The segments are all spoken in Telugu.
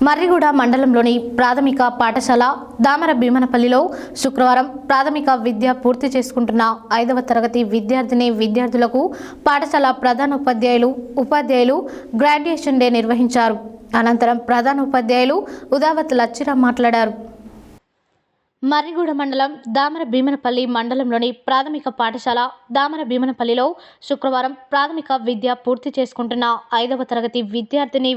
మర్రిగూడ మండలంలోని ప్రాథమిక పాఠశాల దామర భీమనపల్లిలో శుక్రవారం ప్రాథమిక విద్య పూర్తి చేసుకుంటున్న 5వ తరగతి విద్యార్థులకు పాఠశాల ఉపాధ్యాయులు గ్రాడ్యుయేషన్ డే నిర్వహించారు. అనంతరం ప్రధాన ఉపాధ్యాయులు ఉదావత్ లచ్చిరా మాట్లాడారు. మర్రిగూడ మండలం దామర భీమనపల్లి మండలంలోని ప్రాథమిక పాఠశాల దామర భీమనపల్లిలో శుక్రవారం ప్రాథమిక విద్య పూర్తి చేసుకుంటున్న 5వ తరగతి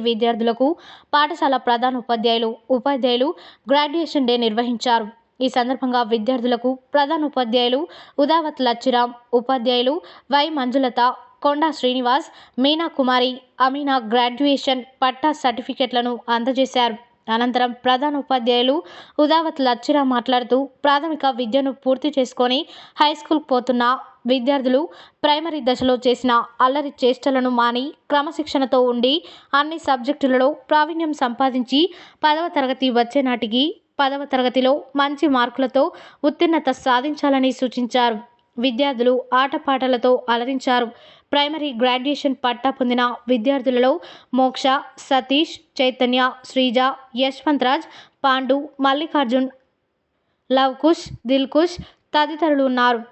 విద్యార్థులకు పాఠశాల ప్రధాన ఉపాధ్యాయులు గ్రాడ్యుయేషన్ డే నిర్వహించారు. ఈ సందర్భంగా విద్యార్థులకు ప్రధాన ఉపాధ్యాయులు ఉదావత్ లచ్చిరా, ఉపాధ్యాయులు వై మంజులత, కొండా శ్రీనివాస్, మీనా కుమారి, అమీనా గ్రాడ్యుయేషన్ పట్టా సర్టిఫికెట్లను అందజేశారు. అనంతరం ప్రధాన ఉపాధ్యాయులు ఉదావత్ లచ్చిరా మాట్లాడుతూ ప్రాథమిక విద్యను పూర్తి చేసుకొని హైస్కూల్కి పోతున్న విద్యార్థులు ప్రైమరీ దశలో చేసిన అల్లరి చేష్టలను మాని క్రమశిక్షణతో ఉండి అన్ని సబ్జెక్టులలో ప్రావీణ్యం సంపాదించి 10వ తరగతి వచ్చే నాటికి 10వ తరగతిలో మంచి మార్కులతో ఉత్తీర్ణత సాధించాలని సూచించారు. విద్యార్థులు ఆటపాటలతో అలరించారు. ప్రైమరీ గ్రాడ్యుయేషన్ పట్టా పొందిన విద్యార్థులలో మోక్ష, సతీష్, చైతన్య, శ్రీజ, యశ్వంత్ రాజ్, పాండు, మల్లికార్జున్, లవకుష్, దిల్కుష్ తదితరులు ఉన్నారు.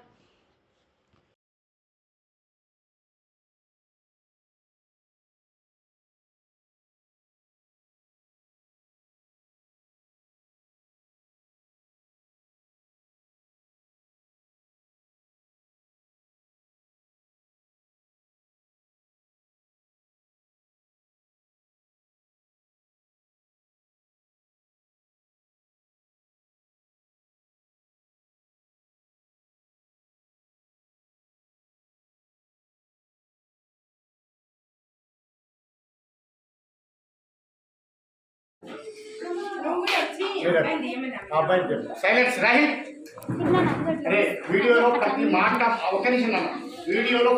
వీడియోలో ప్రతి మాట ఒక నిమిషం అన్న వీడియోలో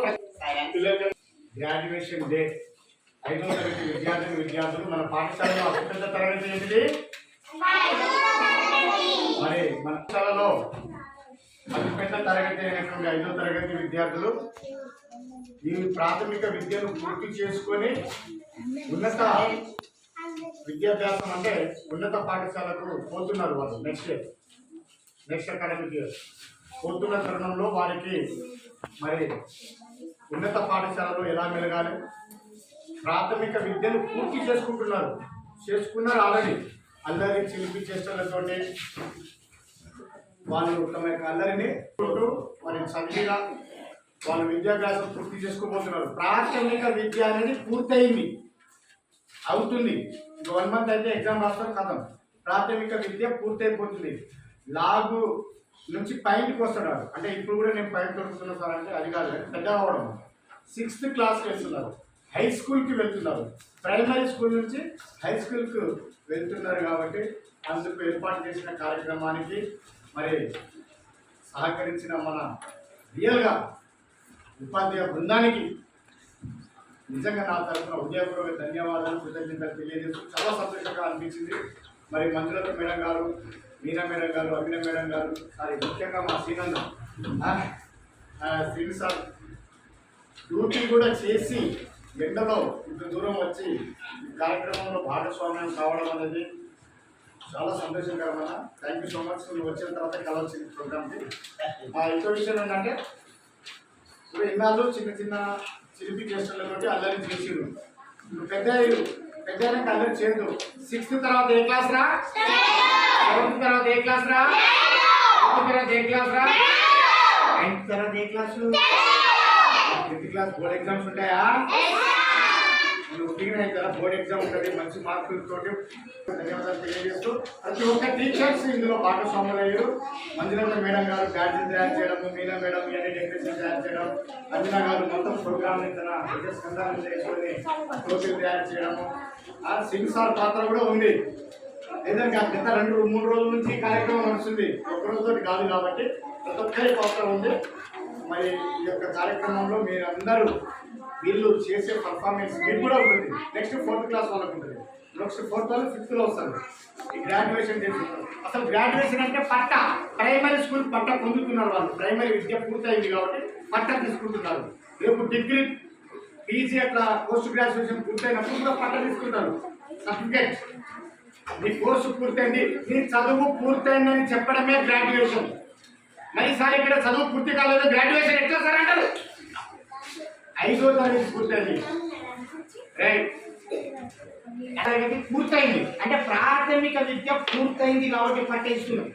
గ్రాడ్యుయేషన్ డే 5వ తరగతి విద్యార్థులు మన పాఠశాలలో అత్యంత తరగతి ఏంటిది? మరి మన పాఠశాలలో అతిపెద్ద తరగతి అయినటువంటి 5వ తరగతి విద్యార్థులు ఈ ప్రాథమిక విద్యను పూర్తి చేసుకొని ఉన్నత విద్యాభ్యాసం అంటే ఉన్నత పాఠశాలకు పోతున్నారు. వాళ్ళు నెక్స్ట్ అకాడమిక్ ఇయర్ పోతున్న తరుణంలో వారికి మరి ఉన్నత పాఠశాలలో ఎలా మెలగాలి, ప్రాథమిక విద్యను పూర్తి చేసుకున్నారు ఆల్రెడీ. అల్లరి చిలిపి చేష్టలతోటి వాళ్ళు తమ యొక్క అల్లరిని మరి చదివిగా వాళ్ళు విద్యాభ్యాసం పూర్తి చేసుకోబోతున్నారు. ప్రాథమిక విద్య అనేది పూర్తయింది, అవుతుంది. 1 మంత్ అయితే ఎగ్జామ్ రాస్తారు, కథం. ప్రాథమిక విద్య పూర్తయిపోతుంది. లాగు నుంచి పైకి వస్తున్నారు. అంటే ఇప్పుడు కూడా నేను పైకి దొరుకుతున్నా సార్ అంటే అది కాదు, పెద్ద అవ్వడం. 6th క్లాస్కి వెళ్తున్నారు, హై స్కూల్కి వెళ్తున్నారు. ప్రైమరీ స్కూల్ నుంచి హై స్కూల్కి వెళ్తున్నారు. కాబట్టి అందుకు ఏర్పాటు చేసిన కార్యక్రమానికి మరి సహకరించిన మన రియల్గా ఉపాధ్యాయ బృందానికి నిజంగా నా తరఫున ఉదయపూర్వక ధన్యవాదాలు, కృతజ్ఞతలు తెలియజేస్తూ చాలా సంతోషంగా అనిపించింది. మరి మంజులత మేడం గారు, మీనా మేడం గారు, అభినయ మేడం గారు, ముఖ్యంగా మా శ్రీను సార్ డ్యూటీ కూడా చేసి ఎండలో ఇంత దూరం వచ్చి ఈ కార్యక్రమంలో భాగస్వామ్యం కావడం అనేది చాలా సంతోషకరమైన. Thank you so much. నువ్వు వచ్చిన తర్వాత కలవచ్చింది ప్రోగ్రామ్కి. ఇంకో విషయం ఏంటంటే ఇప్పుడు ఇన్నాళ్ళు చిన్న చిలిపి చేష్టలతోటి అల్లరి చేసిరు. ఇప్పుడు పెద్ద అల్లరి చేయదు. 6th తర్వాత ఏ క్లాస్ రా? 7th తర్వాత ఏ క్లాస్ రా? 8th తర్వాత ఏ క్లాస్ రా? 9th తర్వాత ఏ class? 10th class board exams ఉంటాయా? ఉట్టిగా కదా బోర్డ్ ఎగ్జామ్ ఉంటుంది, మంచి మార్కులతో. ధన్యవాదాలు తెలియజేస్తూ ప్రతి ఒక్క టీచర్స్ ఇందులో భాగస్వాములు అయ్యారు. మంజులత మేడం గారు బ్యాడ్జీలు తయారు చేయడం, మీనా మేడం ఇవన్నీ డెకరేషన్ తయారు చేయడం, అంజనా గారు మొత్తం ప్రోగ్రామ్ తన స్కంధాలను చేసుకొని టోపీలు తయారు చేయడము. సింగ్ సార్ పాత్ర కూడా ఉంది. లేదంటే గత 2-3 రోజుల నుంచి కార్యక్రమం నడుస్తుంది, ఒక్కరోజుతో కాదు. కాబట్టి ప్రతి ఒక్కరి పాత్ర ఉంది. మరి ఈ యొక్క కార్యక్రమంలో మీరందరూ వీళ్ళు చేసే పర్ఫార్మెన్స్ మీకు కూడా ఉంటుంది. నెక్స్ట్ 4th క్లాస్ వాళ్ళకు ఉంటుంది. నెక్స్ట్ 4th వాళ్ళు 5th వస్తారు. ఈ గ్రాడ్యుయేషన్ చేస్తున్నారు. అసలు గ్రాడ్యుయేషన్ అంటే పట్టా, ప్రైమరీ స్కూల్ పట్టా పొందుతున్నారు. వాళ్ళు ప్రైమరీ విద్య పూర్తయింది కాబట్టి పట్టా తీసుకుంటున్నారు. రేపు డిగ్రీ, పీజీ అట్లా పోస్ట్ గ్రాడ్యుయేషన్ పూర్తయినప్పుడు కూడా పట్టా తీసుకుంటారు, సర్టిఫికేట్. నీ కోర్సు పూర్తయింది, నీ చదువు పూర్తయిందని చెప్పడమే గ్రాడ్యుయేషన్. మరి సార్ ఇక్కడ చదువు పూర్తి కాలేదు, గ్రాడ్యుయేషన్ ఎట్లా సార్ అంటారు? 5వ తరగతి పూర్తయింది, రైట్, తరగతి పూర్తయింది అంటే ప్రాథమిక విద్య పూర్తయింది కాబట్టి పట్టేస్తున్నాం.